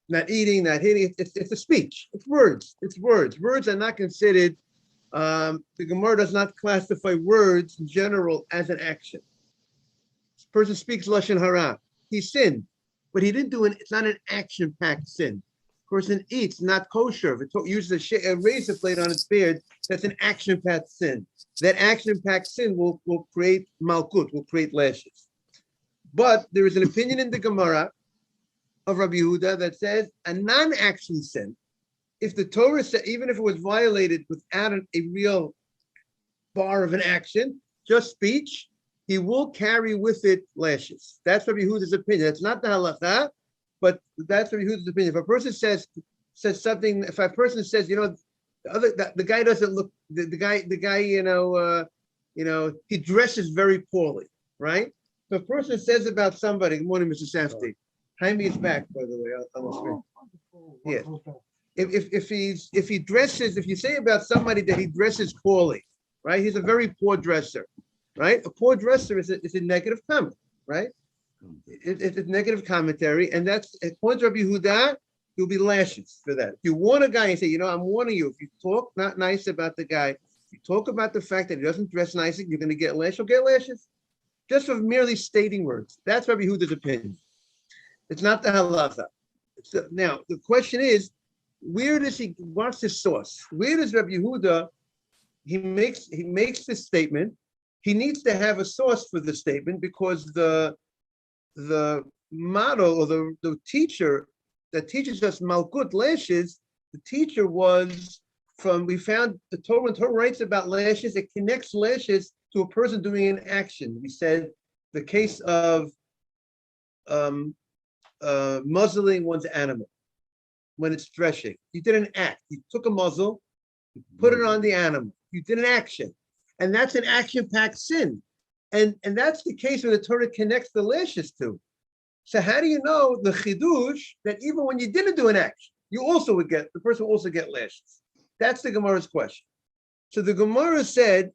not eating, not hitting. It's a speech. It's words. It's words. Words are not considered. The Gemara does not classify words in general as an action. This person speaks lashon hara. He sinned, but he didn't do it. It's not an action-packed sin. Person eats not kosher. If it uses a razor blade on its beard, that's an action-packed sin. That action-packed sin will create malkut, will create lashes. But there is an opinion in the Gemara of Rabbi Yehuda that says a non-action sin, if the Torah said, even if it was violated without a real bar of an action, just speech, he will carry with it lashes. That's Rabbi Yehuda's opinion. That's not the halacha, but that's Rabbi Yehuda's opinion. If a person says something, if a person says, the guy doesn't look, the guy, he dresses very poorly, right? So a person says about somebody, good morning, Mr. Safdie. Jaime is back, by the way. Yeah. If you say about somebody that he dresses poorly, right? He's a very poor dresser, right? A poor dresser is a negative comment, right? It's a negative commentary, and that's according to Rabbi Yehuda, you'll be lashes for that. If you warn a guy and say, I'm warning you, if you talk not nice about the guy, if you talk about the fact that he doesn't dress nicely, you're going to get lashes. You'll get lashes just for merely stating words. That's Rabbi Yehuda's opinion. It's not the halacha. Now the question is, what's his source? Where does Rabbi Yehuda? He makes this statement. He needs to have a source for the statement because the model or the teacher that teaches us malkut lashes, the teacher was we found the Torah. When Torah writes about lashes, it connects lashes to a person doing an action. We said the case of muzzling one's animal when it's threshing. You did an act. You took a muzzle, you put it on the animal. You did an action. And that's an action-packed sin. And that's the case where the Torah connects the lashes to. So how do you know the chidush that even when you didn't do an action, the person will also get lashes? That's the Gemara's question. So the Gemara said,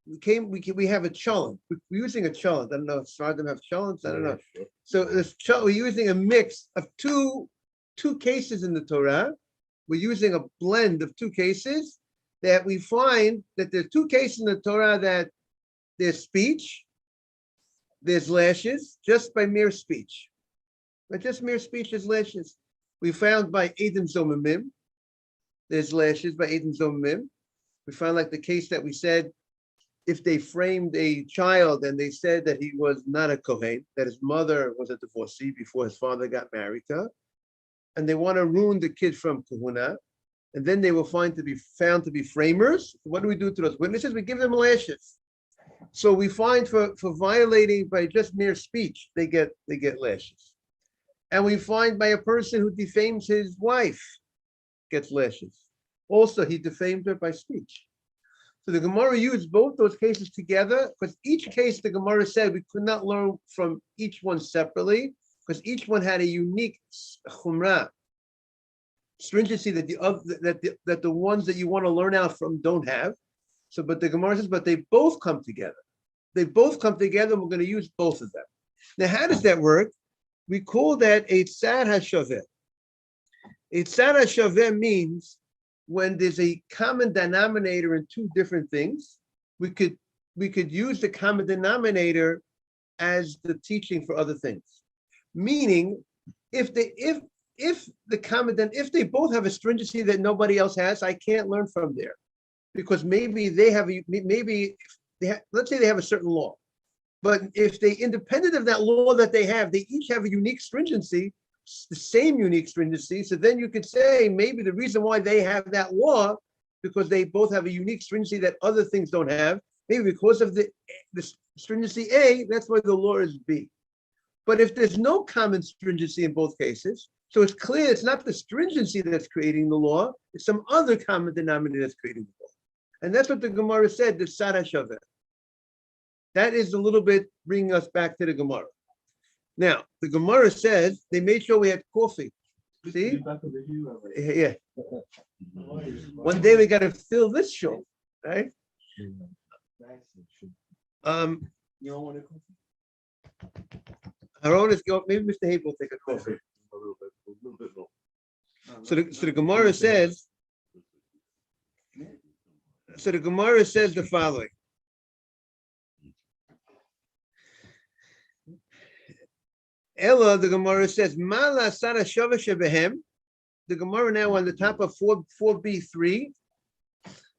we have a cholent. We're using a cholent. I don't know if Sfardim have cholents. I don't know. So we're using a mix of two cases in the Torah. We're using a blend of two cases that we find that there's two cases in the Torah that there's speech, there's lashes, just by mere speech. But just mere speech is lashes. We found by Edom Zomimim, there's lashes by Edom Zomimim. We found like the case that we said, if they framed a child and they said that he was not a Kohen, that his mother was a divorcee before his father got married to her, and they want to ruin the kid from Kahuna, and then they will found to be framers. What do we do to those witnesses? We give them lashes. So we find for violating by just mere speech, they get lashes. And we find by a person who defames his wife gets lashes. Also, he defamed her by speech. So the Gemara used both those cases together because each case the Gemara said we could not learn from each one separately because each one had a unique chumrah, stringency that the ones that you want to learn out from don't have. So, but the Gemara says, but they both come together. They both come together, and we're going to use both of them. Now, how does that work? We call that a tzad hashaveh. A tzad hashaveh means when there's a common denominator in two different things, we could use the common denominator as the teaching for other things. Meaning, if they both have a stringency that nobody else has, I can't learn from there, because maybe let's say they have a certain law, but if they independent of that law that they have, they each have a unique stringency, the same unique stringency. So then you could say maybe the reason why they have that law because they both have a unique stringency that other things don't have. Maybe because of the stringency A, that's why the law is B. But if there's no common stringency in both cases, so it's clear it's not the stringency that's creating the law, it's some other common denominator that's creating the law. And that's what the Gemara said, the tzad hashaveh. That is a little bit bringing us back to the Gemara. Now, the Gemara says they made sure we had coffee. See? Yeah. One day we got to fill this show, right? You don't want a coffee? Maybe Mr. Habe will take a coffee. So the Gemara says. So the Gemara says the following. Ella, the Gemara says, Mala Sada Shava Shebehem. The Gemara now on the top of 4b3.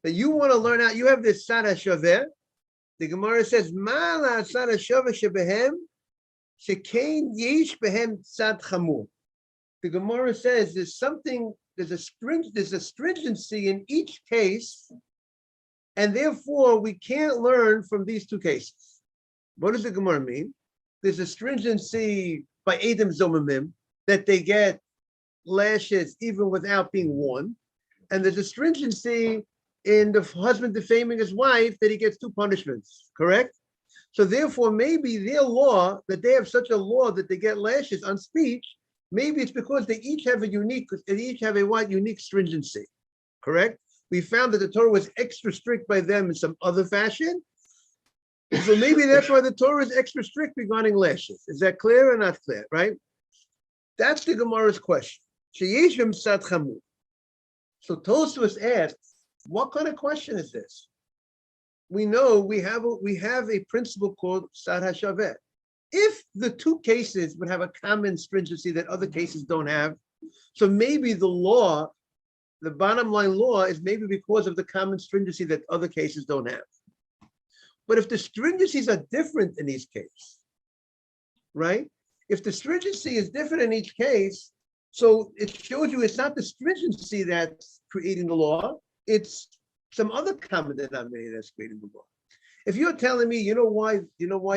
That you want to learn out, you have this Sada Shaveh. The Gemara says, Mala Sada Shava Shebehem. Shekain Yesh Behem Sad Chamur. The Gemara says there's a stringency in each case, and therefore we can't learn from these two cases. What does the Gemara mean? There's a stringency by Edom Zomimim that they get lashes even without being warned, and there's a stringency in the husband defaming his wife that he gets 2 punishments, correct? So therefore, maybe their law, that they have such a law that they get lashes on speech, maybe it's because they each have a unique stringency, correct? We found that the Torah was extra strict by them in some other fashion. So maybe that's why the Torah is extra strict regarding lashes. Is that clear or not clear, right? That's the Gemara's question. Sheyeshim Sad Chamur. So Tosfos asks, what kind of question is this? We know we have a principle called Sad HaShaveh. If the two cases would have a common stringency that other cases don't have, so maybe the law, the bottom line law is maybe because of the common stringency that other cases don't have. But if the stringencies are different in each case, right? If the stringency is different in each case, so it shows you it's not the stringency that's creating the law, it's some other common denominator that's creating the law. If you're telling me, you know why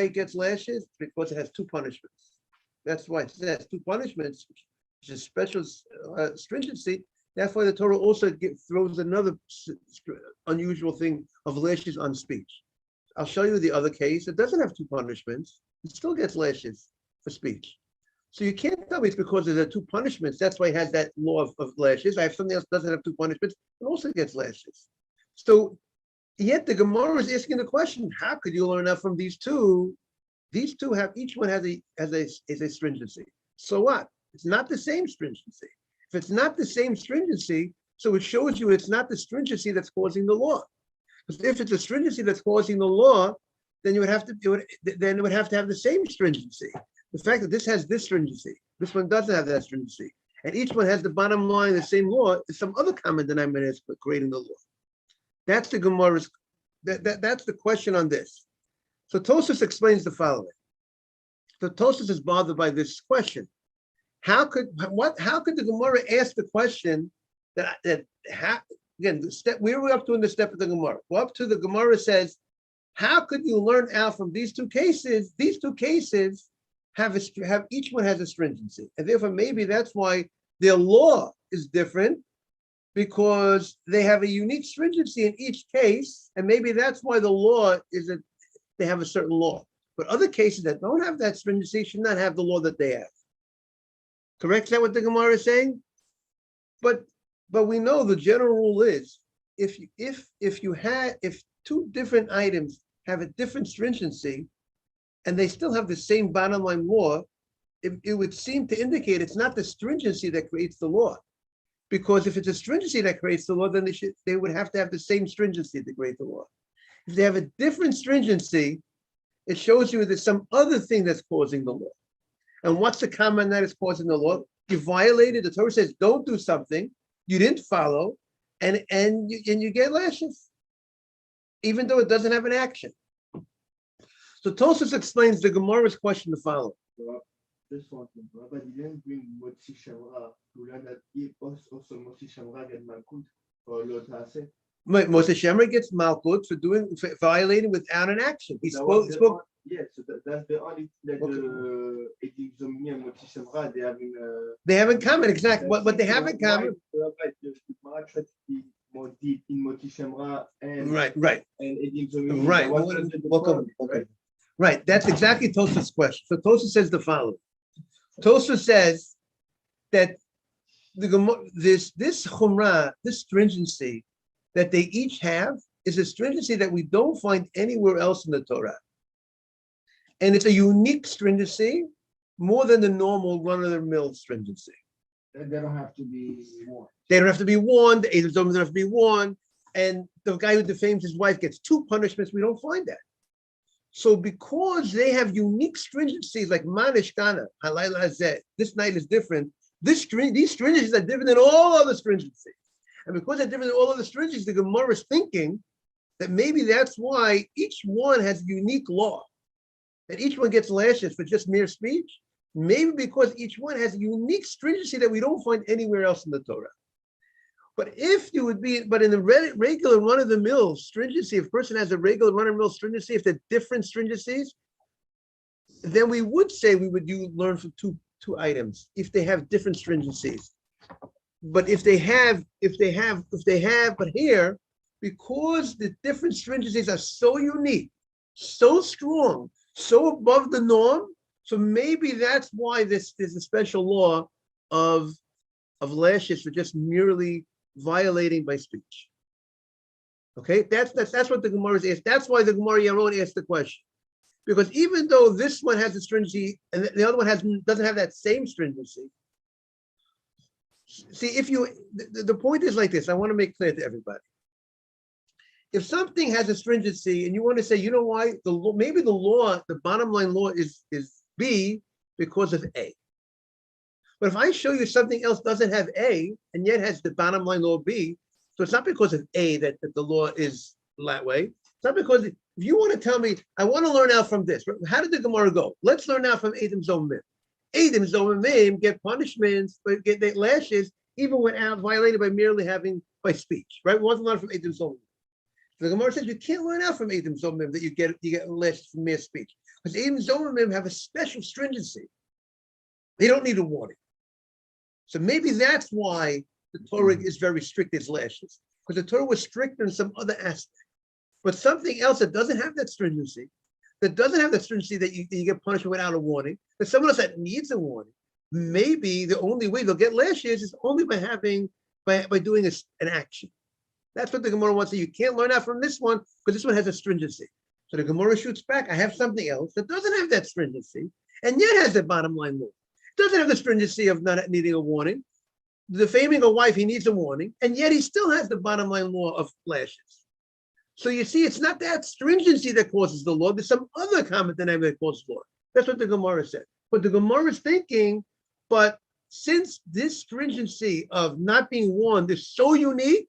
it gets lashes? Because it has 2 punishments. That's why it has 2 punishments, which is special stringency. That's why the Torah also throws another unusual thing of lashes on speech. I'll show you the other case. It doesn't have 2 punishments. It still gets lashes for speech. So you can't tell me it's because there are 2 punishments. That's why it has that law of lashes. I have something else that doesn't have 2 punishments. It also gets lashes. So yet the Gemara is asking the question: how could you learn that from these two? These two have, each one has a stringency. So what? It's not the same stringency. If it's not the same stringency, so it shows you it's not the stringency that's causing the law. Because if it's a stringency that's causing the law, then it would have to have the same stringency. The fact that this has this stringency, this one doesn't have that stringency, and each one has the bottom line, the same law, is some other common denominator for creating the law. That's the Gemara's. That's the question on this. So Tosfos explains the following. So Tosfos is bothered by this question. How could the Gemara ask the question again, the step we were up to in the step of the Gemara. Well, up to the Gemara says, how could you learn out from these two cases? These two cases have each one has a stringency, and therefore maybe that's why their law is different, because they have a unique stringency in each case, and maybe that's why the law is that they have a certain law. But other cases that don't have that stringency should not have the law that they have. Correct? Is that what the Gemara is saying? But we know the general rule is if 2 different items have a different stringency and they still have the same bottom line law, it would seem to indicate it's not the stringency that creates the law. Because if it's a stringency that creates the law, then they would have to have the same stringency to create the law. If they have a different stringency, it shows you there's some other thing that's causing the law. And what's the common that is causing the law? You violated, the Torah says, don't do something, you didn't follow, and you get lashes, even though it doesn't have an action. So Tosfos explains the Gemara's question the following. Just one thing, Rabbi didn't bring Motzi Shamra to learn that he also Motzi Shamra get Malkut for Lord Hase. Moshe Shemra gets Malkut for violating without an action. He spoke. Yes, so that's the only that the Edim Zomini and Motzi Shamra they have in common, exactly. What they have in common. Rabbi, the Gemara tries to be more deep in Motzi Shamra and right and Edim Zomini. Right. Welcome. Okay. Right. That's exactly Tosfos' question. So Tosfos says the following. Tosfos says that this chumrah, this stringency that they each have is a stringency that we don't find anywhere else in the Torah. And it's a unique stringency more than the normal run-of-the-mill stringency. They don't have to be warned. They don't have to be warned. The Edom Zomim don't have to be warned. And the guy who defames his wife gets 2 punishments. We don't find that. So because they have unique stringencies like Manishkana, Halayla Hazeh, this night is different. These stringencies are different than all other stringencies. And because they're different than all other stringencies, the Gemara is thinking that maybe that's why each one has a unique law. That each one gets lashes for just mere speech. Maybe because each one has a unique stringency that we don't find anywhere else in the Torah. But in the regular run-of-the-mill stringency, if a person has a regular run-of-the-mill stringency, if they're different stringencies, then we would say we would learn from two items if they have different stringencies. But if they have, but here, because the different stringencies are so unique, so strong, so above the norm, so maybe that's why there's a special law of lashes for just merely violating by speech. Okay, that's what the Gemara is asked. That's why the Gemara Yaron asked the question, because even though this one has a stringency and the other one doesn't have that same stringency. See, the point is like this. I want to make clear to everybody. If something has a stringency and you want to say, you know why, maybe the bottom line law is B because of A. But if I show you something else doesn't have A and yet has the bottom line law B, so it's not because of A that the law is that way. It's not because if you want to tell me, I want to learn out from this. How did the Gemara go? Let's learn out from Edom Zomim. Edom Zomim get punishments, but get their lashes even when violated by speech. Right? We want to learn from Edom Zomim. The Gemara says you can't learn out from Edom Zomim that you get lashes from mere speech. Because Edom Zomim have a special stringency. They don't need a warning. So maybe that's why the Torah is very strict as lashes. Because the Torah was strict in some other aspect. But something else that doesn't have that stringency, that you get punished without a warning, that someone else that needs a warning, maybe the only way they'll get lashes is only by doing an action. That's what the Gemara wants to say. You can't learn out from this one because this one has a stringency. So the Gemara shoots back. I have something else that doesn't have that stringency and yet has the bottom line law. Doesn't have the stringency of not needing a warning. Defaming a wife, he needs a warning, and yet he still has the bottom line law of lashes. So you see, it's not that stringency that causes the law. There's some other common denominator that causes law. That's what the Gemara said. But the Gemara is thinking, but since this stringency of not being warned is so unique,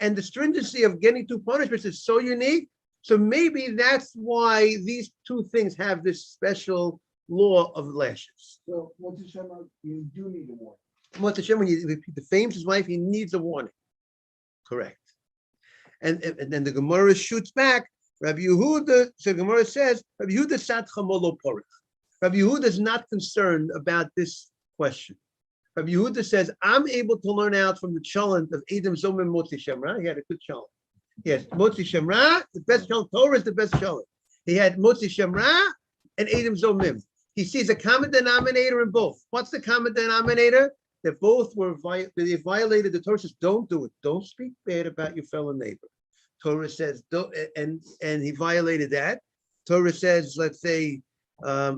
and the stringency of getting 2 punishments is so unique, so maybe that's why these 2 things have this special law of lashes. So, you do need a warning. When he defames his wife, he needs a warning. Correct. And then the Gemara shoots back. Rabbi Yehuda, so the Gemara says, Rabbi Yehuda sat chamolo porach. Rabbi Yehuda is not concerned about this question. Rabbi Yehuda says, I'm able to learn out from the cholent of Edom Zomim Motzi Shemra. He had a good cholent. Yes, Motzi Shemra, the best cholent. Torah is the best cholent. He had Motzi Shemra and Edom Zomim. He sees a common denominator in both. What's the common denominator? That both they violated the Torah says, don't do it. Don't speak bad about your fellow neighbor. Torah says, don't, and he violated that. Torah says, Torah has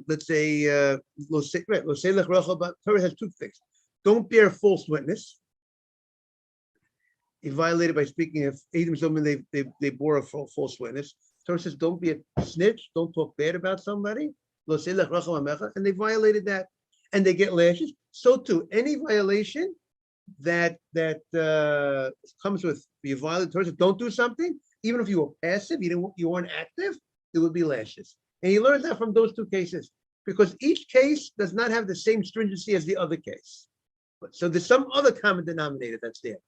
2 things. Don't bear false witness. He violated by speaking of Edom Zomim, they bore a false witness. Torah says, don't be a snitch. Don't talk bad about somebody. And they violated that. And they get lashes. So too, any violation that comes with you violate Torah, don't do something, even if you were passive, you weren't active, it would be lashes. And he learns that from those 2 cases, because each case does not have the same stringency as the other case. So there's some other common denominator that's there.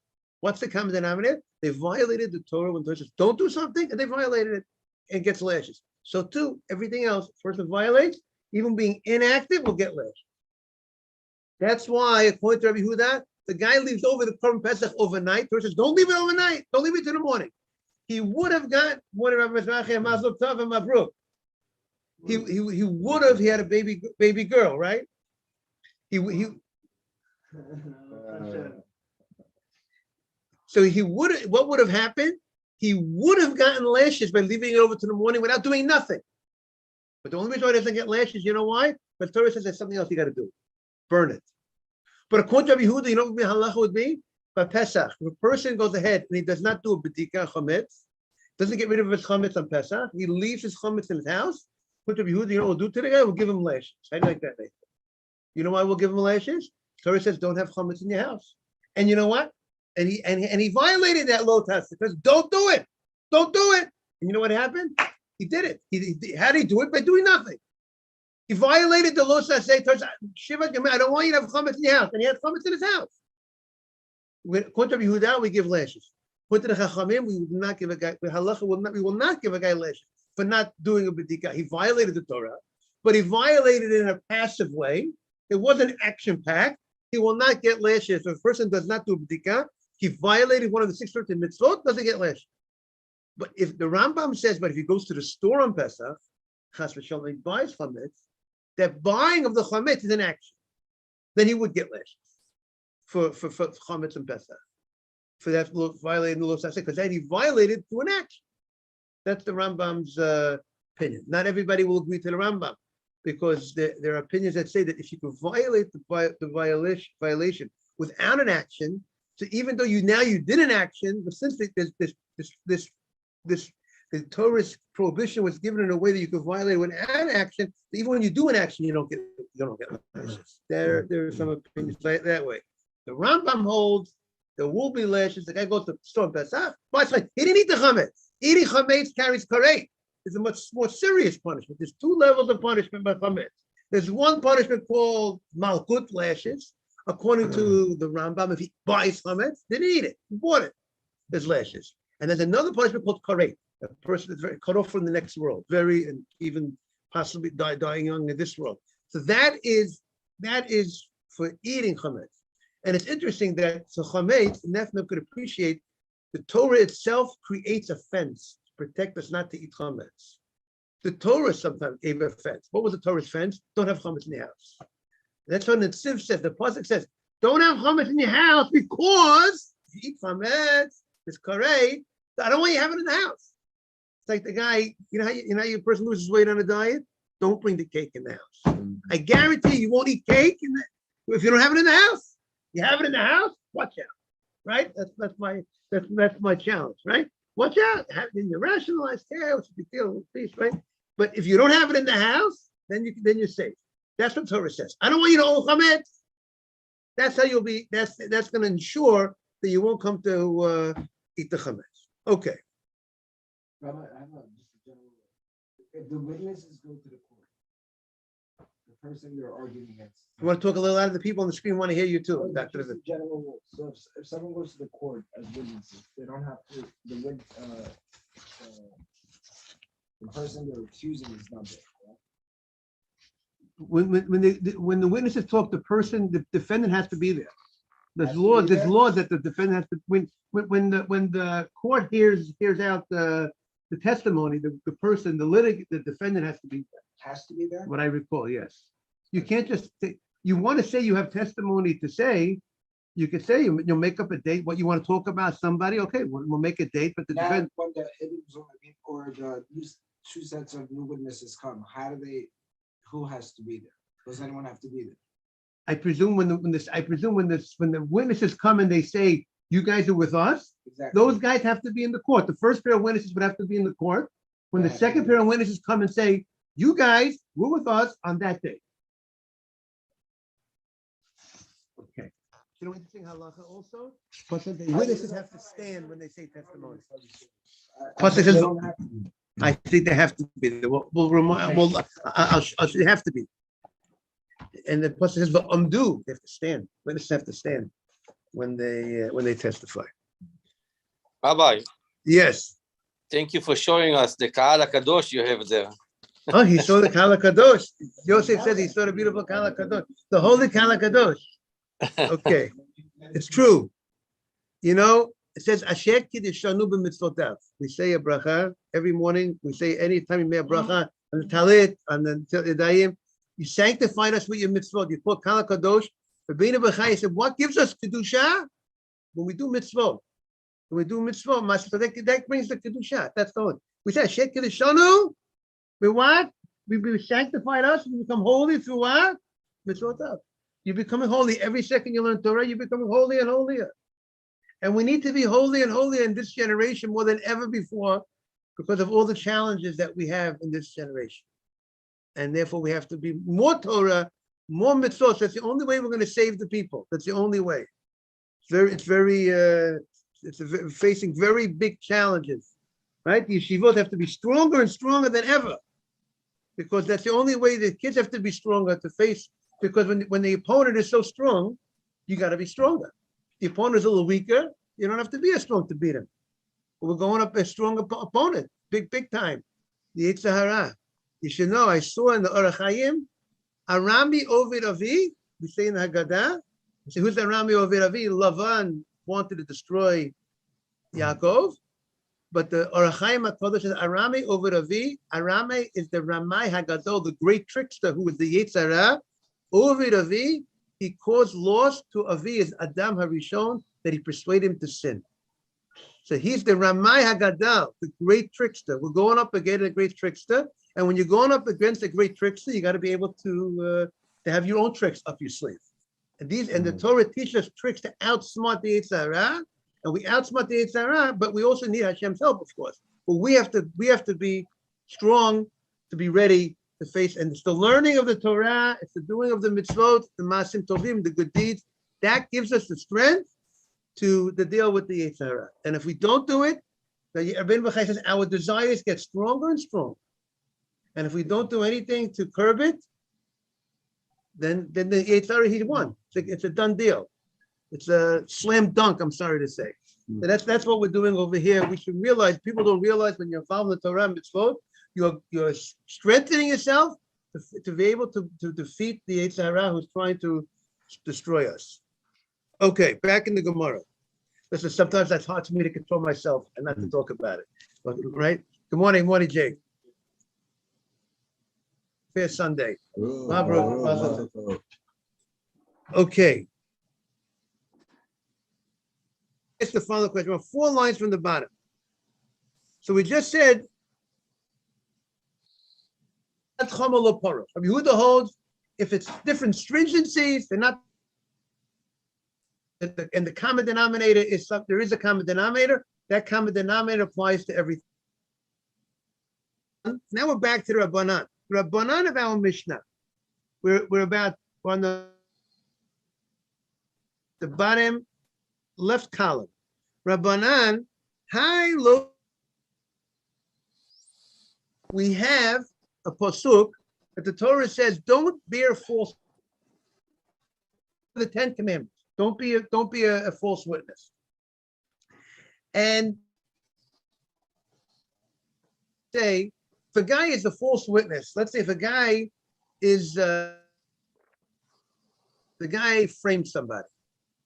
What's the common denominator? They violated the Torah when Torah says, don't do something, and they violated it and gets lashes. So too, everything else, person violates, even being inactive will get lashes. That's why, according to Rabbi Yehuda, the guy leaves over the Korban Pesach overnight. Torah says, don't leave it overnight. Don't leave it till the morning. He would have got one of Rabbi Mizrahi and Mazel Tov and Mabruk. He would have. He had a baby girl, right? So he would. What would have happened? He would have gotten lashes by leaving it over to the morning without doing nothing. But the only reason why he doesn't get lashes, you know why? But Torah says there's something else you got to do. Burn it. But according to Rabbi Yehuda, you know what the halacha would be? By Pesach, if a person goes ahead and he does not do a bedika chametz, doesn't get rid of his chametz on Pesach, he leaves his chametz in his house. According to Rabbi Yehuda, you know what we'll do to the guy? We'll give him lashes. How do you like that, Nathan? You know why we'll give him lashes? Torah says don't have chametz in your house. And you know what? And he violated that law test because don't do it. Don't do it. And you know what happened? He did it. How did he do it? By doing nothing. He violated the law. Shiva, I don't want you to have chametz in your house. And he had chametz in his house. According to Yehuda, we give lashes. According to the Chachamim, we will not give a guy. We will not give a guy lashes for not doing a bedika. He violated the Torah, but he violated it in a passive way. It wasn't action-packed. He will not get lashes. If a person does not do a bedika, he violated one of the 613 mitzvot, doesn't get lashes. But if the Rambam says, but if he goes to the store on Pesach, Chas v'shalom, he buys chametz, that buying of the chametz is an action. Then he would get lashes for chametz and Pesach, for that violating the law, because then he violated through an action. That's the Rambam's opinion. Not everybody will agree to the Rambam, because there are opinions that say that if you can violate the violation without an action, so even though you did an action, but since the Torah's prohibition was given in a way that you could violate without an action, even when you do an action, you don't get lashes. There are some opinions that way. The Rambam holds there will be lashes. The guy goes to the store and Pesach, but he didn't eat the chametz. Eating chametz carries kareit. It's a much more serious punishment. There's two levels of punishment by chametz. There's one punishment called malkut lashes, according to the Rambam. If he buys chametz, didn't eat it, he bought it. There's lashes, and there's another punishment called kareit. A person is very cut off from the next world, and even possibly dying young in this world. So that is for eating chametz. And it's interesting that so chametz, Nefesh could appreciate the Torah itself creates a fence to protect us not to eat chametz. The Torah sometimes gave a fence. What was the Torah's fence? Don't have chametz in your house. That's what the Tziv says. The pasuk says, don't have chametz in your house because if you eat chametz, it's kareit. I don't want you having it in the house. It's like the guy, you know how your person loses weight on a diet? Don't bring the cake in the house. I guarantee you won't eat cake if you don't have it in the house. You have it in the house, watch out. Right? That's my challenge, right? Watch out. Have it in your rationalized care, what's the big deal, please, right? But if you don't have it in the house, then you're safe. That's what Torah says. I don't want you to own chametz. That's how you'll be. That's going to ensure that you won't come to eat the chametz. Okay. Rabbi, I have just a general. If the witnesses go to the court, the person they're arguing against. You want to talk a little louder? The people on the screen want to hear you too. Just a general rule. So if someone goes to the court as witnesses, they don't have to. The person they're accusing is not there. When the witnesses talk, the defendant has to be there. There's laws that the defendant has to when the court hears out the testimony, the defendant has to be there. Has to be there. What I recall, yes. You can't just say, you want to say you have testimony to say, you could say you'll make up a date, what you want to talk about somebody, okay, we'll make a date, but the defendant. When the or the two sets of new witnesses come, who has to be there? Does anyone have to be there? I presume when the witnesses come and they say, you guys are with us, exactly. Those guys have to be in the court. The first pair of witnesses would have to be in the court. When the second pair of witnesses come and say, you guys were with us on that day. Okay. You know interesting halacha also? But the witnesses have to stand when they say testimony. I think they have to be there. They have to be. And the pasuk says, "V'amdu," they have to stand. Witnesses have to stand when they testify. Rabbi. Yes. Thank you for showing us the Kahal HaKadosh you have there. Oh, he saw the Kahal HaKadosh. Yosef says he saw the beautiful Kahal HaKadosh, the holy Kahal HaKadosh. Okay, it's true. You know, it says Asher Kiddushanu b'mitzvotav. We say a bracha every morning. We say anytime you make a bracha on the talit, on the yadayim. You sanctified us with your mitzvot. You put Kahal HaKadosh. Rabbeinu Bechai said, what gives us kedusha? When we do mitzvot. When we do mitzvot, that brings the kedusha. That's the one. We say Asher Kiddushanu. We what? We sanctified us. We become holy through what? Mitzvotav. You're becoming holy. Every second you learn Torah, you're becoming holier and holier. And we need to be holy and holier in this generation more than ever before because of all the challenges that we have in this generation. And therefore we have to be more Torah, more mitzvot. That's the only way we're going to save the people. That's the only way. Facing very big challenges, right? The yeshivot have to be stronger and stronger than ever because that's the only way the kids have to be stronger to face, because when the opponent is so strong, you got to be stronger. The opponent is a little weaker, you don't have to be as strong to beat him. But we're going up a strong opponent, big time. The Yetzer Hara. You should know, I saw in the Orach Chaim, Arami Ovid Avi, we say in the Haggadah, we say, who's Arami Ovid Avi? Lavan wanted to destroy Yaakov, but the Orach Chaim HaKadosh says, Arami Ovid Avi. Arami is the Ramai Hagadol, the great trickster who was the Yetzer Hara. Ovid Avi, he caused loss to Avi, is Adam Harishon, that he persuaded him to sin. So he's the Ramai Hagadol, the great trickster. We're going up against a great trickster. And when you're going up against a great trickster, you got to be able to have your own tricks up your sleeve. And the Torah teaches us tricks to outsmart the Yetzer Hara, and we outsmart the Yetzer Hara, but we also need Hashem's help, of course. But we have to be strong to be ready to face. And it's the learning of the Torah, it's the doing of the mitzvot, the masim tovim, the good deeds, that gives us the strength to deal with the Yetzer Hara. And if we don't do it, Rabbeinu Bachai says our desires get stronger and stronger. And if we don't do anything to curb it, then the Yetzer Hara, he won. It's a done deal. It's a slam dunk, I'm sorry to say. So that's what we're doing over here. We should realize, people don't realize when you're following the Torah mitzvot, you're strengthening yourself to be able to defeat the Yetzer Hara who's trying to destroy us. Okay, back in the Gemara. Listen, sometimes that's hard for me to control myself and not to talk about it. But, right? Good morning, Jake. Fair Sunday. Okay. It's the final question. 4 lines from the bottom. So we just said, Rabbi Yehuda holds if it's different stringencies, they're not, and the common denominator is something, there is a common denominator, that common denominator applies to everything. Now we're back to the Rabbanan. The Rabbanan of our Mishnah. We're on the bottom left column. Rabbanan, high, low. We have a pasuk that the Torah says, don't bear false. The 10 Commandments. Don't be a false witness. And say, if a guy is a false witness, let's say if a guy is the guy framed somebody.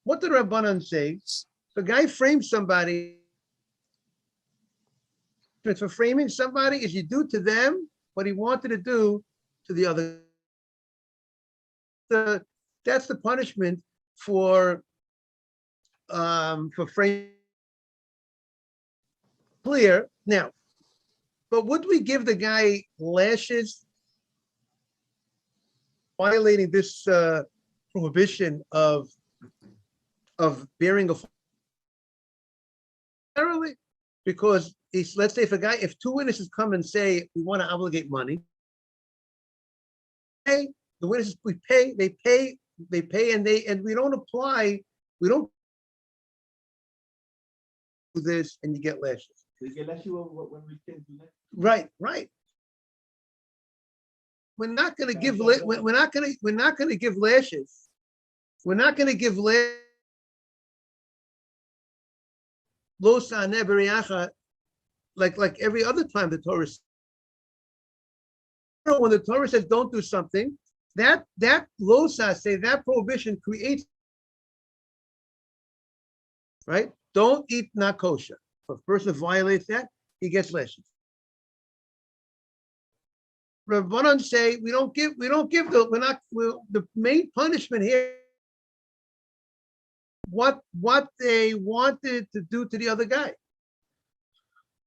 What did Rabbanan say? If a guy frames somebody, for framing somebody is you do to them what he wanted to do to the other. That's the punishment for framing. Clear now. But would we give the guy lashes violating this prohibition of bearing a because let's say if 2 witnesses come and say we want to obligate money, the witnesses they pay and we don't do this and you get lashes. You get lashes when we can do that. Right. We're not going to give lashes. We're not going to give lashes. Like every other time the Torah. When the Torah says don't do something, that losa say that prohibition creates right. Don't eat not kosher. If a person violates that, he gets lashes. Rabbanan say the main punishment here. What they wanted to do to the other guy.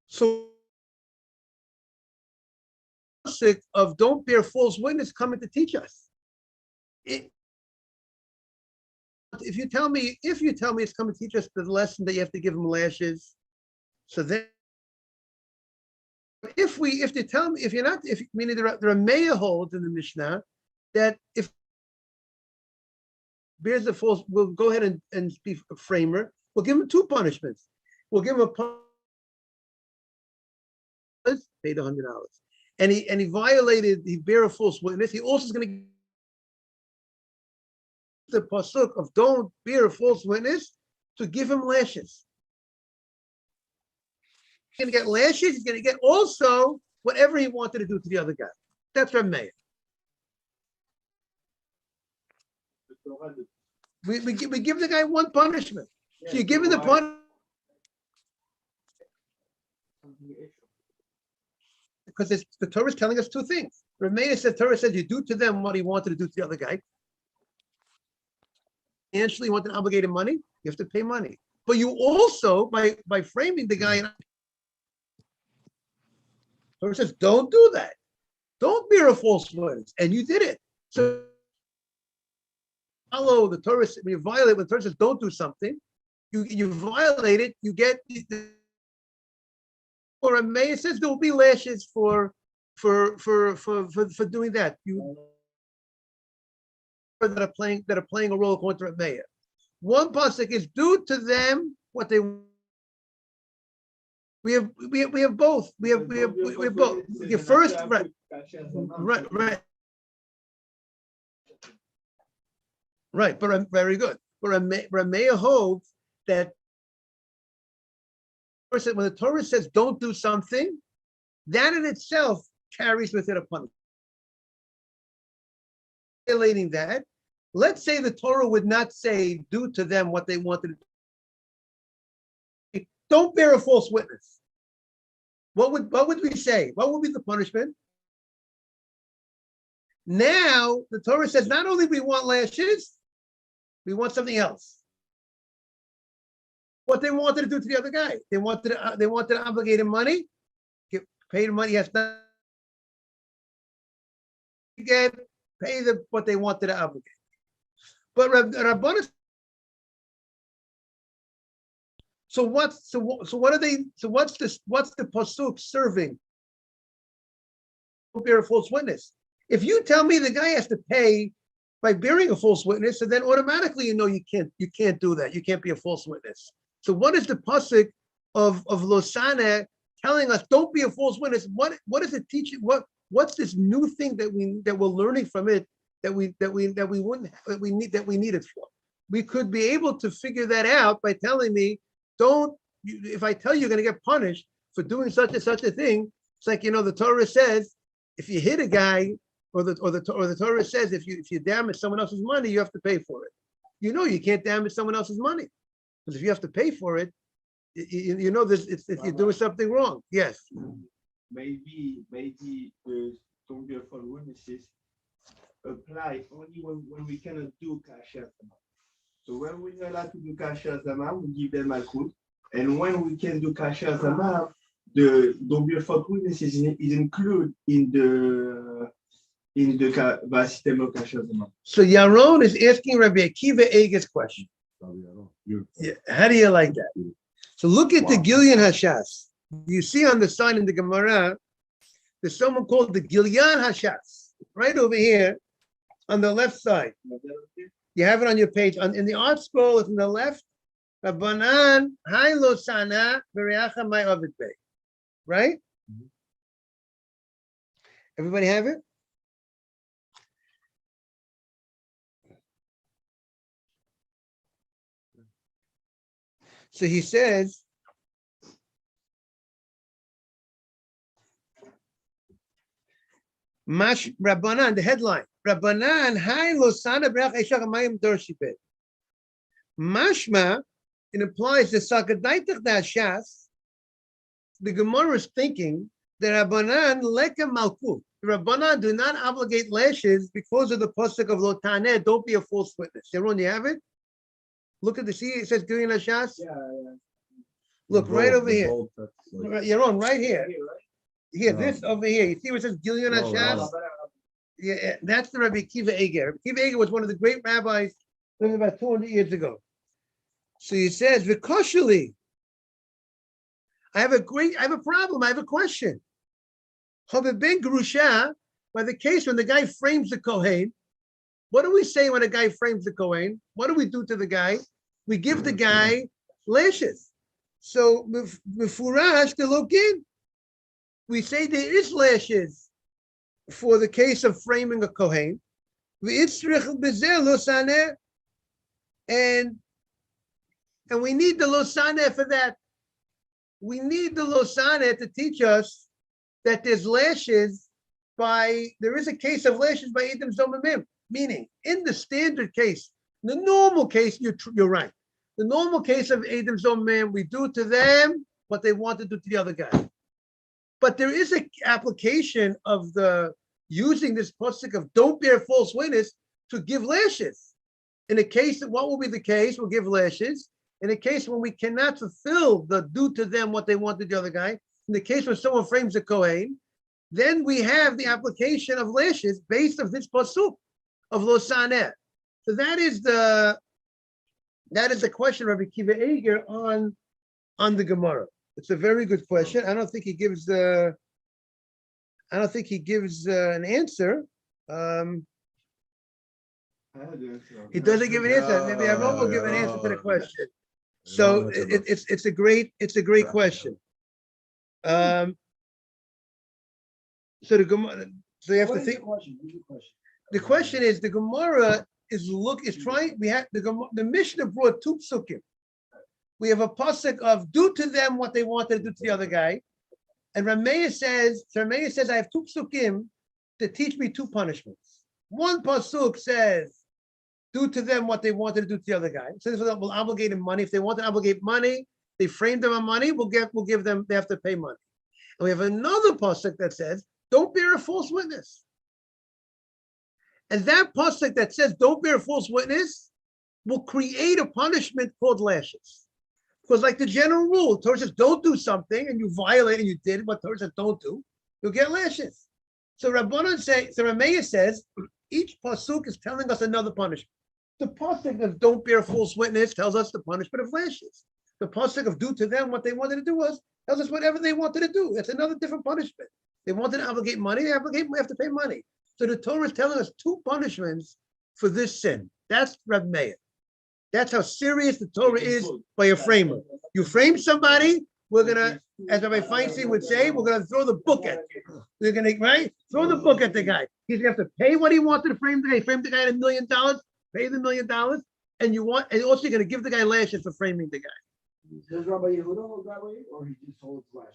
So of don't bear false witness coming to teach us. if you tell me it's come to teach us the lesson that you have to give him lashes, so then if they tell me, if you're not, if meaning there are Meya holds in the Mishnah that if bears the false, we'll go ahead and be a framer. We'll give him two punishments. We'll give him paid $100, and he violated. He bear a false witness. He also is going to the pasuk of don't bear a false witness to give him lashes. He's going to get lashes. He's going to get also whatever he wanted to do to the other guy. That's our mayor. We give the guy one punishment. So you give him the punishment because the Torah is telling us two things. The Torah says you do to them what he wanted to do to the other guy. Financially, you want to obligate him money, you have to pay money. But you also, by framing the guy, Torah says, don't do that. Don't bear a false witness. And you did it. So follow the Torah. When you violate, when the Torah says don't do something, you violate it, you get or a mayor says there will be lashes for doing that. You that are playing a role according to a mayor. One pasuk is do to them what they. We have both. We have both. The first right. But very good. But a mayor holds that when the Torah says don't do something, that in itself carries with it a punishment. Violating that, let's say the Torah would not say do to them what they wanted to do. Don't bear a false witness. What would we say? What would be the punishment? Now the Torah says not only we want lashes, we want something else. What they wanted to do to the other guy, they wanted to obligate him money, pay him money. He has to get pay them what they wanted to obligate. But Rabbanah. So what are they? So what's this? What's the pasuk serving? Don't bear a false witness. If you tell me the guy has to pay by bearing a false witness, so then automatically you know you can't do that. You can't be a false witness. So what is the pasuk of Losana telling us? Don't be a false witness. What is it teaching? What's this new thing that we're learning from it that we need it for? We could be able to figure that out by telling me, if I tell you you're going to get punished for doing such and such a thing, it's like the Torah says if you hit a guy, or the Torah says if you damage someone else's money, you have to pay for it. You can't damage someone else's money because if you have to pay for it, this you're doing something wrong. Yes. Maybe the don't bear false witnesses apply only when we cannot do kasher. So when we're not allowed to do kasher zama, we give them malchut, and when we can do kasher zama, the don't bear false witnesses is included in the system of kasher zama. So Yaron is asking Rabbi Akiva Eger's question. Yeah, how do you like that? So look at the Gilyan Hashas. You see on the sign in the Gemara, there's someone called the Gilyan Hashas, right over here on the left side. You have it on your page. In the art scroll, it's on the left. Rabbanan, Hai Losana, V'reacha Mai Ovid Bey. Right? Everybody have it? So he says, Mash Rabbanan, the headline. Rabbanan, Hai Losana Brach Eshach Mayim Dorshipet. Mashma, it implies the Sakadaitach Dashas. The Gemara is thinking that Rabbanan Leka Malkut. Rabbanan do not obligate lashes because of the pasuk of Lotaneh. Don't be a false witness. Yaron, you have it? Look at the see. It says Gilyan Hashas. Yeah. Look right over here. Yaron, right here. Here, this over here. You see where it says Gilyan Hashas? Yeah, that's the Rabbi Akiva Eger. Rabbi Akiva Eger was one of the great rabbis lived about 200 years ago. So he says, Vikoshali, I have a problem, I have a question. Ben Gerusha, by the case when the guy frames the Kohen, what do we say when a guy frames the Kohen? What do we do to the guy? We give the guy lashes. So Mefurash to look in. We say there is lashes for the case of framing a Kohen. And we need the Losaneh for that. We need the Losaneh to teach us that there's lashes there is a case of lashes by Edom Zomimim, meaning in the standard case, the normal case, you're right. The normal case of Edom Zomimim, we do to them what they want to do to the other guy. But there is an application of using this pasuk of don't bear false witness to give lashes. In a case, what will be the case? We'll give lashes. In a case when we cannot fulfill the do to them what they want to the other guy, in the case when someone frames a Kohen, then we have the application of lashes based on this pasuk of Lo Saneh. So that is the question of Rabbi Kiva Eger on the Gemara. It's a very good question. I don't think he gives an answer. He doesn't give an answer. Maybe Aaron will give an answer to the question. So it's a great question. So the Gemara, so you have to think. The question is, the Gemara is trying. We have the Mishnah brought two psukim. We have a pasuk of do to them what they wanted to do to the other guy, and Rameya says, I have two psukim to teach me two punishments. One pasuk says, do to them what they wanted to do to the other guy. So this will obligate them money. If they want to obligate money, they framed them on money. We'll give them. They have to pay money. And we have another pasuk that says, don't bear a false witness. And that pasuk that says, don't bear a false witness, will create a punishment called lashes. Because like the general rule, Torah says, don't do something, and you violate and you did what Torah says don't do, you'll get lashes. So Rameya says, each pasuk is telling us another punishment. The pasuk of don't bear false witness tells us the punishment of lashes. The pasuk of do to them what they wanted to do tells us whatever they wanted to do. It's another different punishment. They wanted to obligate money, we have to pay money. So the Torah is telling us two punishments for this sin. That's Reb Meir. That's how serious the Torah is by a framer. You frame somebody, we're gonna, as Rabbi Feinstein would say, we're gonna throw the book at you. We're gonna, right? Throw the book at the guy. He's gonna have to pay what he wanted to frame the guy. He framed the guy at $1 million, pay the $1 million, and also you're gonna give the guy lashes for framing the guy. Does Rabbi Yehuda hold that way, or he just holds lashes?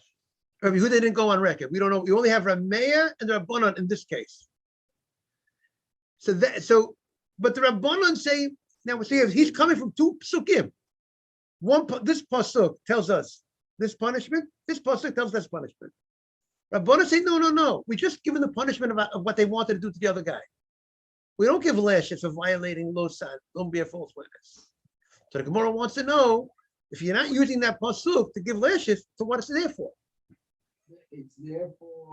Rabbi Yehuda didn't go on record. We don't know. We only have Rameya and the Rabbanon in this case. But the Rabbanon say, now we see he's coming from two psukim. This pasuk tells us this punishment. This pasuk tells us this punishment. Rabbanon say, no. We just given the punishment of what they wanted to do to the other guy. We don't give lashes for violating lo san. Don't be a false witness. So the Gemara wants to know if you're not using that pasuk to give lashes, so what is it there for? It's there for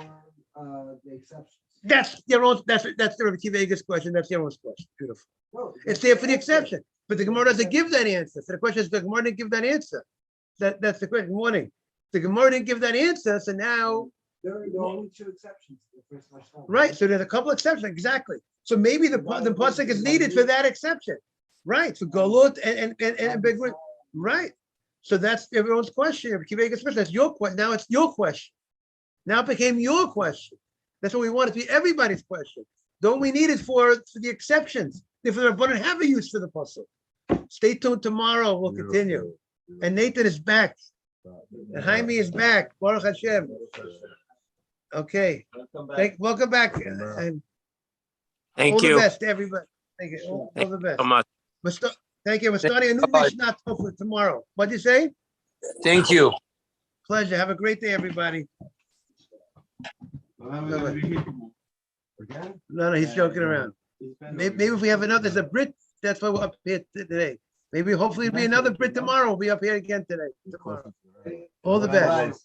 the exceptions. That's the Rabbi Kiva Eger's question. That's Yaron's question. Beautiful. No, It's there for the exception, but the Gemara doesn't give that answer. So the question is, the Gemara didn't give that answer. That's the question. Good morning. The Gemara didn't give that answer, so now there are only two exceptions. The first Mashal. right. So there's a couple exceptions exactly. So maybe the pasuk is needed for that exception, right? For Galut and Big right. So that's everyone's question. Rabbi Kiva Eger's question. That's your question. Now it's your question. Now it became your question. That's what we want it to be everybody's question. Don't we need it for the exceptions? If the Rabbanan have a use for the pasuk. Stay tuned tomorrow. We'll continue. And Nathan is back. And Jaime is back. Baruch Hashem. Okay. Welcome back. And Thank all you. the best to everybody. Thank you. All the best. So much. Thank you. We're starting a new Mishnah for tomorrow. What'd you say? Thank you. Pleasure. Have a great day, everybody. No, he's joking around. Maybe if we have another, there's a Brit, that's why we're up here today. Maybe hopefully it'll be another Brit tomorrow. We'll be up here again today. Tomorrow. All the best.